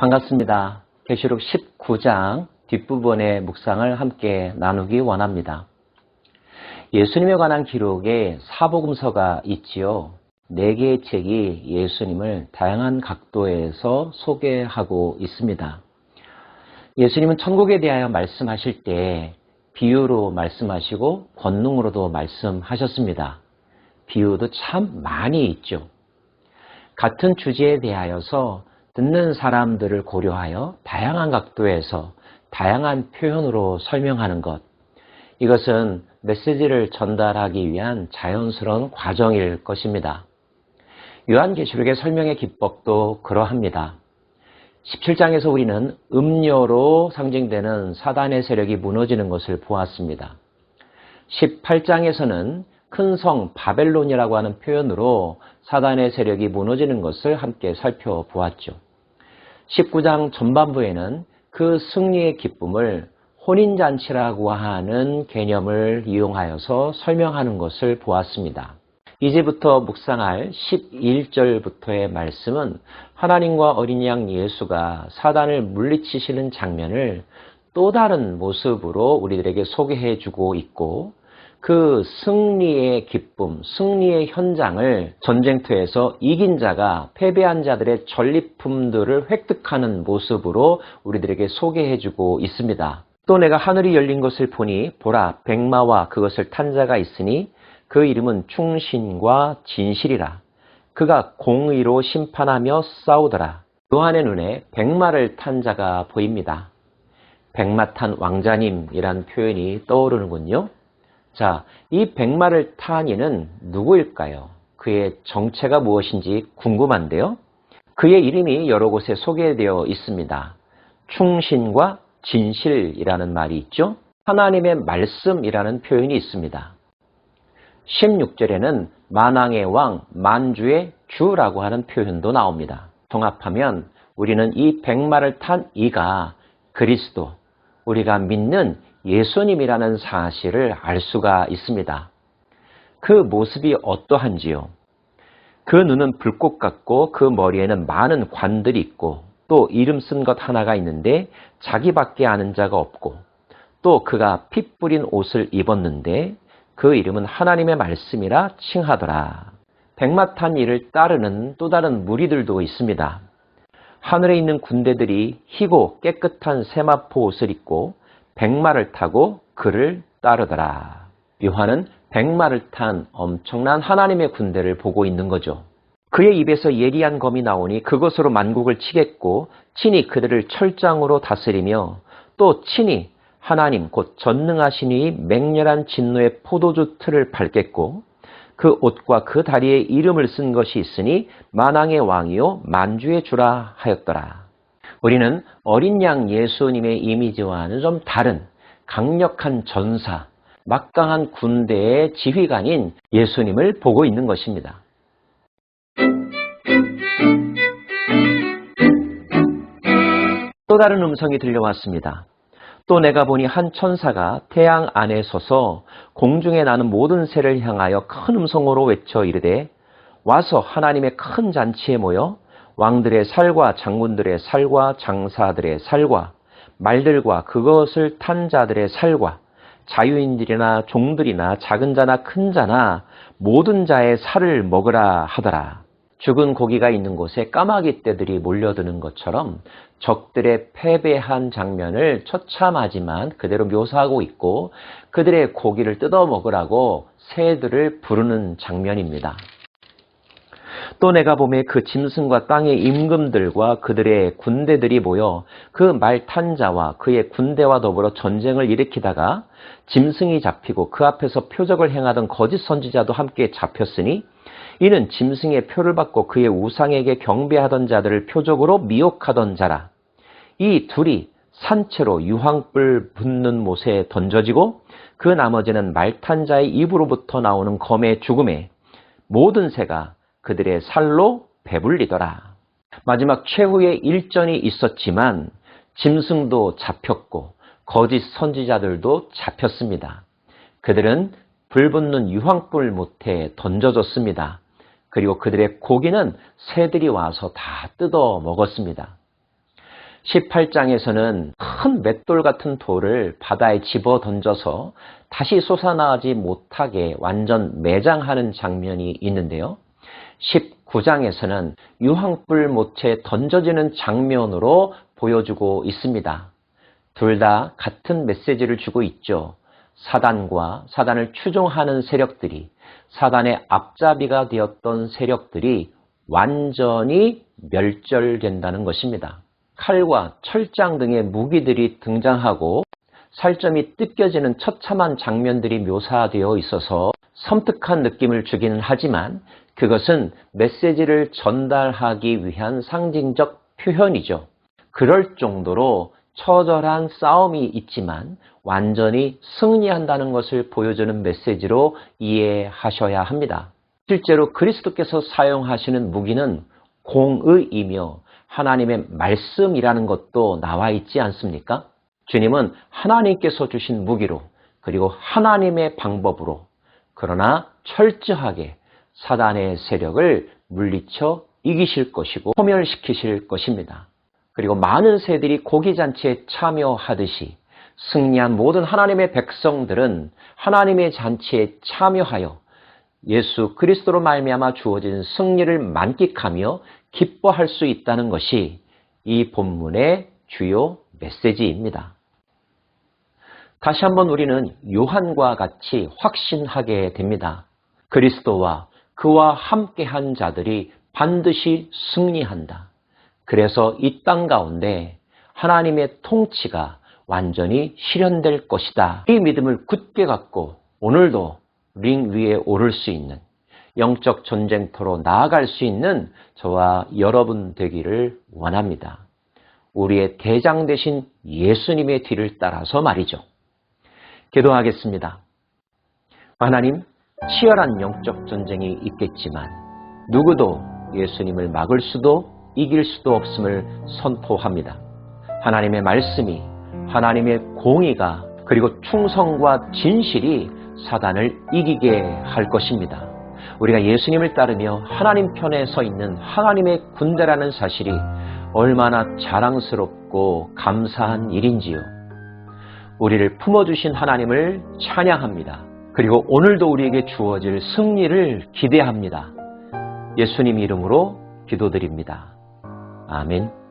반갑습니다. 계시록 19장 뒷부분의 묵상을 함께 나누기 원합니다. 예수님에 관한 기록에 사복음서가 있지요. 4개의 책이 예수님을 다양한 각도에서 소개하고 있습니다. 예수님은 천국에 대하여 말씀하실 때 비유로 말씀하시고 권능으로도 말씀하셨습니다. 비유도 참 많이 있죠. 같은 주제에 대하여서 듣는 사람들을 고려하여 다양한 각도에서 다양한 표현으로 설명하는 것. 이것은 메시지를 전달하기 위한 자연스러운 과정일 것입니다. 요한계시록의 설명의 기법도 그러합니다. 17장에서 우리는 음료로 상징되는 사단의 세력이 무너지는 것을 보았습니다. 18장에서는 큰 성 바벨론이라고 하는 표현으로 사단의 세력이 무너지는 것을 함께 살펴보았죠. 19장 전반부에는 그 승리의 기쁨을 혼인잔치라고 하는 개념을 이용하여서 설명하는 것을 보았습니다. 이제부터 묵상할 11절부터의 말씀은 하나님과 어린 양 예수가 사단을 물리치시는 장면을 또 다른 모습으로 우리들에게 소개해 주고 있고, 그 승리의 기쁨, 승리의 현장을 전쟁터에서 이긴 자가 패배한 자들의 전리품들을 획득하는 모습으로 우리들에게 소개해주고 있습니다. 또 내가 하늘이 열린 것을 보니 보라 백마와 그것을 탄 자가 있으니 그 이름은 충신과 진실이라. 그가 공의로 심판하며 싸우더라. 요한의 눈에 백마를 탄 자가 보입니다. 백마 탄 왕자님이란 표현이 떠오르는군요. 자, 이 백마를 탄 이는 누구일까요? 그의 정체가 무엇인지 궁금한데요. 그의 이름이 여러 곳에 소개되어 있습니다. 충신과 진실이라는 말이 있죠. 하나님의 말씀이라는 표현이 있습니다. 16절에는 만왕의 왕, 만주의 주라고 하는 표현도 나옵니다. 종합하면 우리는 이 백마를 탄 이가 그리스도, 우리가 믿는 예수님이라는 사실을 알 수가 있습니다. 그 모습이 어떠한지요? 그 눈은 불꽃 같고 그 머리에는 많은 관들이 있고 또 이름 쓴 것 하나가 있는데 자기밖에 아는 자가 없고, 또 그가 피 뿌린 옷을 입었는데 그 이름은 하나님의 말씀이라 칭하더라. 백마 탄 이를 따르는 또 다른 무리들도 있습니다. 하늘에 있는 군대들이 희고 깨끗한 세마포 옷을 입고 백마를 타고 그를 따르더라. 요한은 백마를 탄 엄청난 하나님의 군대를 보고 있는 거죠. 그의 입에서 예리한 검이 나오니 그것으로 만국을 치겠고 친히 그들을 철장으로 다스리며 또 친히 하나님 곧 전능하신 이의 맹렬한 진노의 포도주 틀을 밟겠고 그 옷과 그 다리에 이름을 쓴 것이 있으니 만왕의 왕이요 만주의 주라 하였더라. 우리는 어린 양 예수님의 이미지와는 좀 다른 강력한 전사, 막강한 군대의 지휘관인 예수님을 보고 있는 것입니다. 또 다른 음성이 들려왔습니다. 또 내가 보니 한 천사가 태양 안에 서서 공중에 나는 모든 새를 향하여 큰 음성으로 외쳐 이르되 와서 하나님의 큰 잔치에 모여 왕들의 살과 장군들의 살과 장사들의 살과 말들과 그것을 탄 자들의 살과 자유인들이나 종들이나 작은 자나 큰 자나 모든 자의 살을 먹으라 하더라. 죽은 고기가 있는 곳에 까마귀 떼들이 몰려드는 것처럼 적들의 패배한 장면을 처참하지만 그대로 묘사하고 있고, 그들의 고기를 뜯어 먹으라고 새들을 부르는 장면입니다. 또 내가 보매 그 짐승과 땅의 임금들과 그들의 군대들이 모여 그 말 탄 자와 그의 군대와 더불어 전쟁을 일으키다가 짐승이 잡히고 그 앞에서 표적을 행하던 거짓 선지자도 함께 잡혔으니 이는 짐승의 표를 받고 그의 우상에게 경배하던 자들을 표적으로 미혹하던 자라. 이 둘이 산채로 유황불 붙는 못에 던져지고 그 나머지는 말 탄 자의 입으로부터 나오는 검의 죽음에 모든 새가 그들의 살로 배불리더라. 마지막 최후의 일전이 있었지만 짐승도 잡혔고 거짓 선지자들도 잡혔습니다. 그들은 불붙는 유황불 못에 던져졌습니다. 그리고 그들의 고기는 새들이 와서 다 뜯어 먹었습니다. 18장에서는 큰 맷돌 같은 돌을 바다에 집어 던져서 다시 솟아나지 못하게 완전 매장하는 장면이 있는데요. 19장에서는 유황불 못에 던져지는 장면으로 보여주고 있습니다. 둘 다 같은 메시지를 주고 있죠. 사단과 사단을 추종하는 세력들이, 사단의 앞잡이가 되었던 세력들이 완전히 멸절된다는 것입니다. 칼과 철장 등의 무기들이 등장하고 살점이 뜯겨지는 처참한 장면들이 묘사되어 있어서 섬뜩한 느낌을 주기는 하지만 그것은 메시지를 전달하기 위한 상징적 표현이죠. 그럴 정도로 처절한 싸움이 있지만 완전히 승리한다는 것을 보여주는 메시지로 이해하셔야 합니다. 실제로 그리스도께서 사용하시는 무기는 공의이며 하나님의 말씀이라는 것도 나와 있지 않습니까? 주님은 하나님께서 주신 무기로, 그리고 하나님의 방법으로, 그러나 철저하게 사단의 세력을 물리쳐 이기실 것이고 소멸시키실 것입니다. 그리고 많은 새들이 고기잔치에 참여하듯이 승리한 모든 하나님의 백성들은 하나님의 잔치에 참여하여 예수 그리스도로 말미암아 주어진 승리를 만끽하며 기뻐할 수 있다는 것이 이 본문의 주요 메시지입니다. 다시 한번 우리는 요한과 같이 확신하게 됩니다. 그리스도와 그와 함께한 자들이 반드시 승리한다. 그래서 이 땅 가운데 하나님의 통치가 완전히 실현될 것이다. 이 믿음을 굳게 갖고 오늘도 링 위에 오를 수 있는, 영적 전쟁터로 나아갈 수 있는 저와 여러분 되기를 원합니다. 우리의 대장 되신 예수님의 뒤를 따라서 말이죠. 기도하겠습니다. 하나님, 치열한 영적 전쟁이 있겠지만 누구도 예수님을 막을 수도 이길 수도 없음을 선포합니다. 하나님의 말씀이, 하나님의 공의가, 그리고 충성과 진실이 사단을 이기게 할 것입니다. 우리가 예수님을 따르며 하나님 편에 서 있는 하나님의 군대라는 사실이 얼마나 자랑스럽고 감사한 일인지요. 우리를 품어주신 하나님을 찬양합니다. 그리고 오늘도 우리에게 주어질 승리를 기대합니다. 예수님 이름으로 기도드립니다. 아멘.